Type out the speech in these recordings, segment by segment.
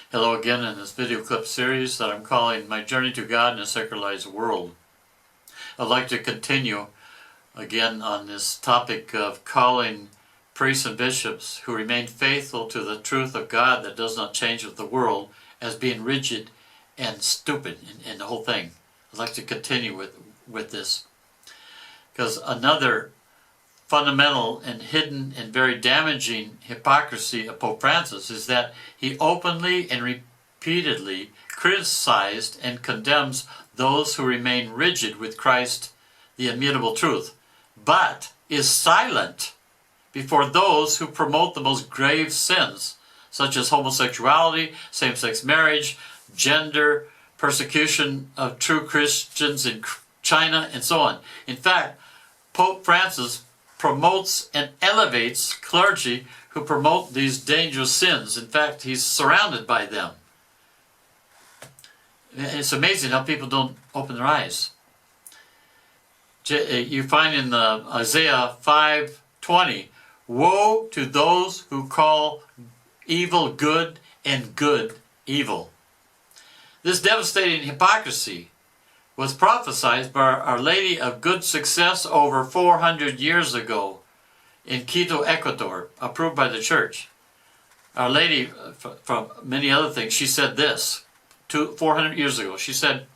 Hello again in this video clip series that I'm calling My Journey to God in a Secularized World. I'd like to continue again on this topic of calling priests and bishops who remain faithful to the truth of God that does not change with the world as being rigid and stupid in the whole thing. I'd like to continue with this, because another fundamental and hidden and very damaging hypocrisy of Pope Francis is that he openly and repeatedly criticized and condemns those who remain rigid with Christ, the immutable truth, but is silent before those who promote the most grave sins, such as homosexuality, same-sex marriage, gender, persecution of true Christians in China, and so on. In fact, Pope Francis promotes and elevates clergy who promote these dangerous sins. In fact, he's surrounded by them. It's amazing how people don't open their eyes. You find in Isaiah 5:20, woe to those who call evil good and good evil. This devastating hypocrisy was prophesied by Our Lady of Good Success over 400 years ago in Quito, Ecuador, approved by the Church. Our Lady, from many other things, she said this 400 years ago. She said,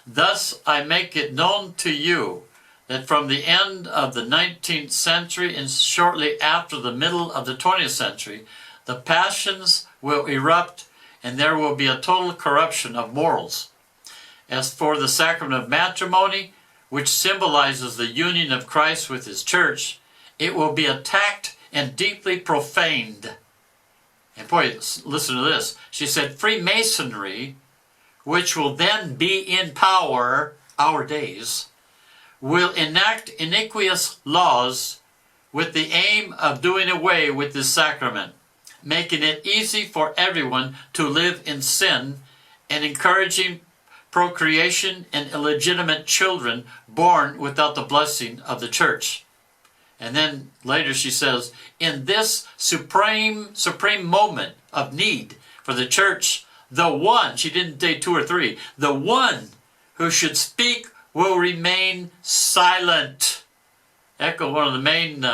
"Thus I make it known to you that from the end of the 19th century and shortly after the middle of the 20th century, the passions will erupt and there will be a total corruption of morals. As for the sacrament of matrimony, which symbolizes the union of Christ with His church, it will be attacked and deeply profaned." And boy, listen to this. She said, Freemasonry, which will then be in power, our days, will enact iniquitous laws with the aim of doing away with this sacrament, making it easy for everyone to live in sin and encouraging procreation and illegitimate children born without the blessing of the church. And then later she says, in this supreme moment of need for the church, the one, she didn't say two or three, the one who should speak will remain silent. Echo, one of the main,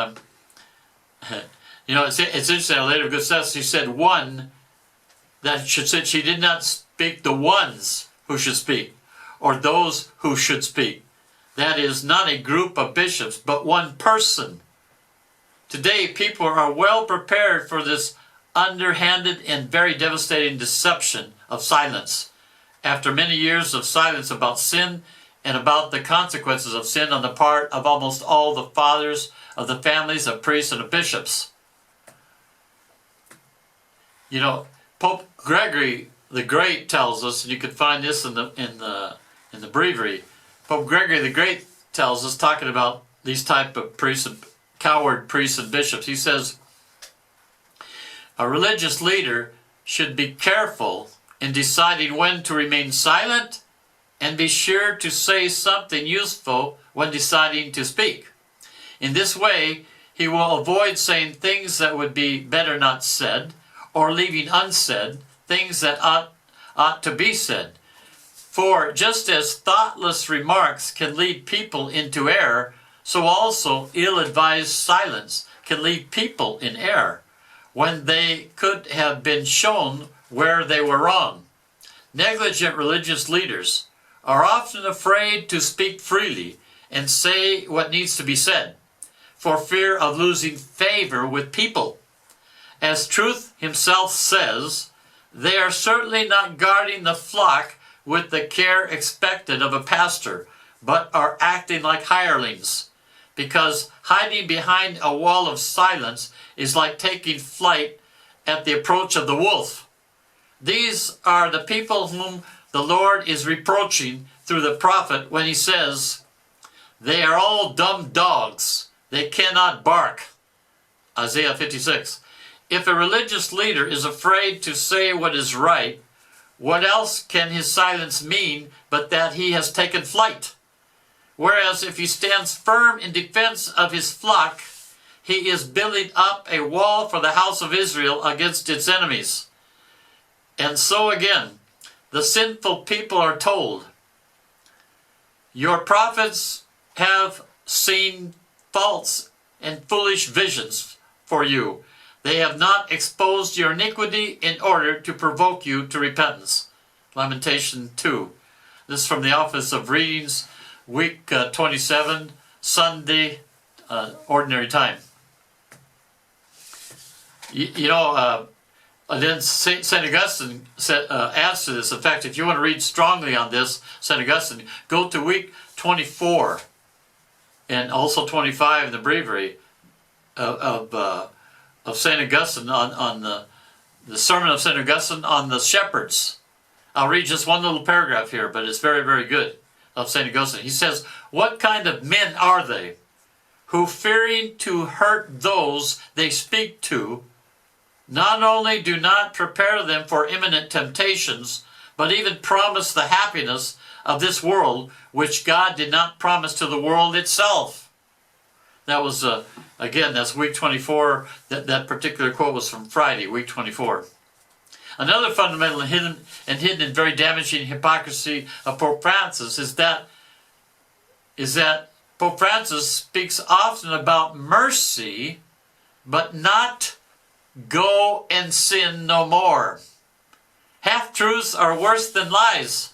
it's interesting, Our Lady of Good Success, she said one that should say, she did not speak the ones who should speak, or those who should speak. That is not a group of bishops, but one person. Today, people are well prepared for this underhanded and very devastating deception of silence. After many years of silence about sin and about the consequences of sin on the part of almost all the fathers of the families of priests and of bishops. Pope Gregory the Great tells us, and you can find this in the breviary. Pope Gregory the Great tells us, talking about these type of priests, coward priests and bishops. He says, a religious leader should be careful in deciding when to remain silent and be sure to say something useful when deciding to speak. In this way, he will avoid saying things that would be better not said, or leaving unsaid things that ought to be said. For just as thoughtless remarks can lead people into error, so also ill-advised silence can lead people in error, when they could have been shown where they were wrong. Negligent religious leaders are often afraid to speak freely and say what needs to be said, for fear of losing favor with people. As Truth himself says, they are certainly not guarding the flock with the care expected of a pastor, but are acting like hirelings, because hiding behind a wall of silence is like taking flight at the approach of the wolf. These are the people whom the Lord is reproaching through the prophet when he says, they are all dumb dogs, they cannot bark. Isaiah 56. If a religious leader is afraid to say what is right, what else can his silence mean but that he has taken flight? Whereas if he stands firm in defense of his flock, he is building up a wall for the house of Israel against its enemies. And so again, the sinful people are told, your prophets have seen false and foolish visions for you. They have not exposed your iniquity in order to provoke you to repentance. Lamentation 2. This is from the Office of Readings, week 27, Sunday, ordinary time. And then St. Augustine adds to this. In fact, if you want to read strongly on this, St. Augustine, go to week 24 and also 25 in the breviary of St. Augustine on the sermon of St. Augustine on the shepherds. I'll read just one little paragraph here, but it's very, very good, of St. Augustine. He says, what kind of men are they who, fearing to hurt those they speak to, not only do not prepare them for imminent temptations, but even promise the happiness of this world, which God did not promise to the world itself. That was, again, that's week 24. That particular quote was from Friday, week 24. Another fundamental and hidden and very damaging hypocrisy of Pope Francis is that Pope Francis speaks often about mercy, but not go and sin no more. Half-truths are worse than lies.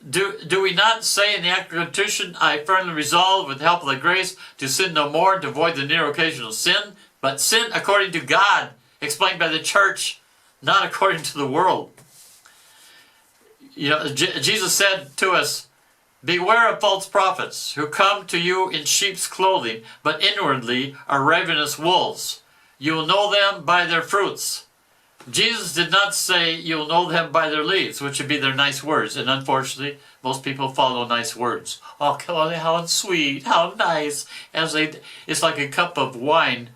Do we not say in the act of contrition, I firmly resolve with the help of the grace to sin no more and to avoid the near occasional sin, but sin according to God, explained by the church, not according to the world. Jesus said to us, beware of false prophets who come to you in sheep's clothing, but inwardly are ravenous wolves. You will know them by their fruits. Jesus did not say you will know them by their leaves, which would be their nice words. And unfortunately, most people follow nice words. Oh, how sweet, how nice. It's like a cup of wine,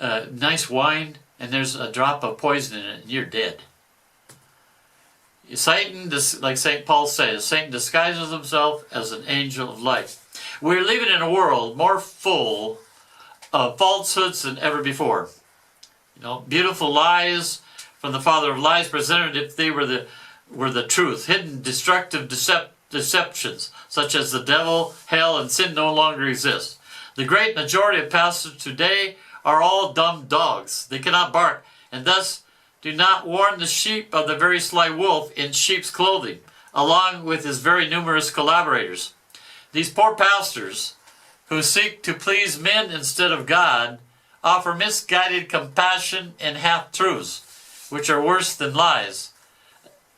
nice wine, and there's a drop of poison in it, and you're dead. Satan, like St. Paul says, Satan disguises himself as an angel of light. We're living in a world more full of falsehoods than ever before. Beautiful lies from the father of lies presented if they were the truth. Hidden, destructive deceptions, such as the devil, hell, and sin no longer exist. The great majority of pastors today are all dumb dogs. They cannot bark, and thus do not warn the sheep of the very sly wolf in sheep's clothing, along with his very numerous collaborators. These poor pastors, who seek to please men instead of God, offer misguided compassion and half-truths, which are worse than lies.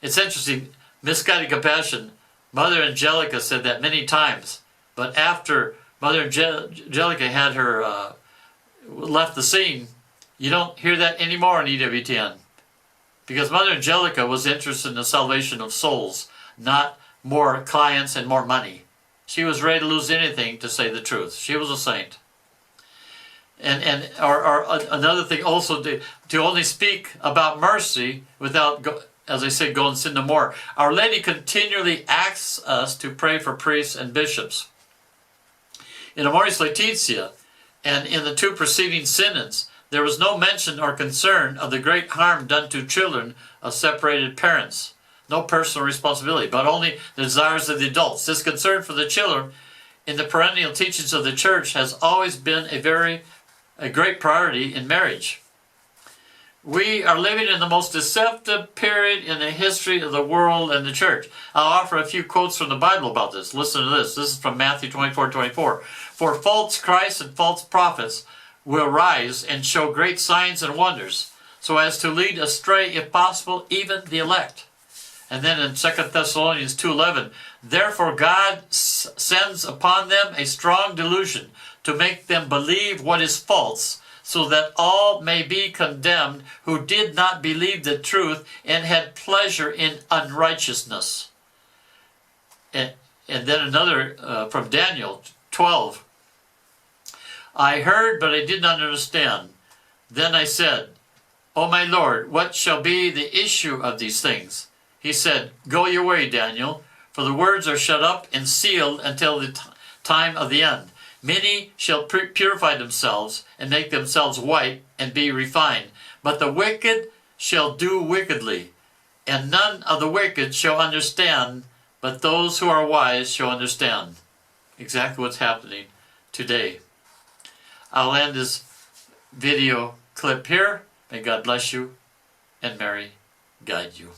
It's interesting, misguided compassion, Mother Angelica said that many times, but after Mother Angelica had her left the scene, you don't hear that anymore in EWTN. Because Mother Angelica was interested in the salvation of souls, not more clients and more money. She was ready to lose anything to say the truth. She was a saint. And another thing also, to only speak about mercy without, as I say, go and sin no more. Our Lady continually asks us to pray for priests and bishops. In Amoris Laetitia and in the two preceding synods, there was no mention or concern of the great harm done to children of separated parents. No personal responsibility, but only the desires of the adults. This concern for the children in the perennial teachings of the Church has always been a great priority in marriage. We are living in the most deceptive period in the history of the world and the Church. I'll offer a few quotes from the Bible about this. Listen to this. This is from Matthew 24:24. For false Christs and false prophets will rise and show great signs and wonders, so as to lead astray, if possible, even the elect. And then in 2 Thessalonians 2:11, therefore God sends upon them a strong delusion to make them believe what is false, so that all may be condemned who did not believe the truth and had pleasure in unrighteousness. And then another from Daniel 12. I heard, but I did not understand. Then I said, O my Lord, what shall be the issue of these things? He said, go your way, Daniel, for the words are shut up and sealed until the time of the end. Many shall purify themselves and make themselves white and be refined, but the wicked shall do wickedly, And none of the wicked shall understand, but those who are wise shall understand. Exactly what's happening today. I'll end this video clip here. May God bless you and Mary guide you.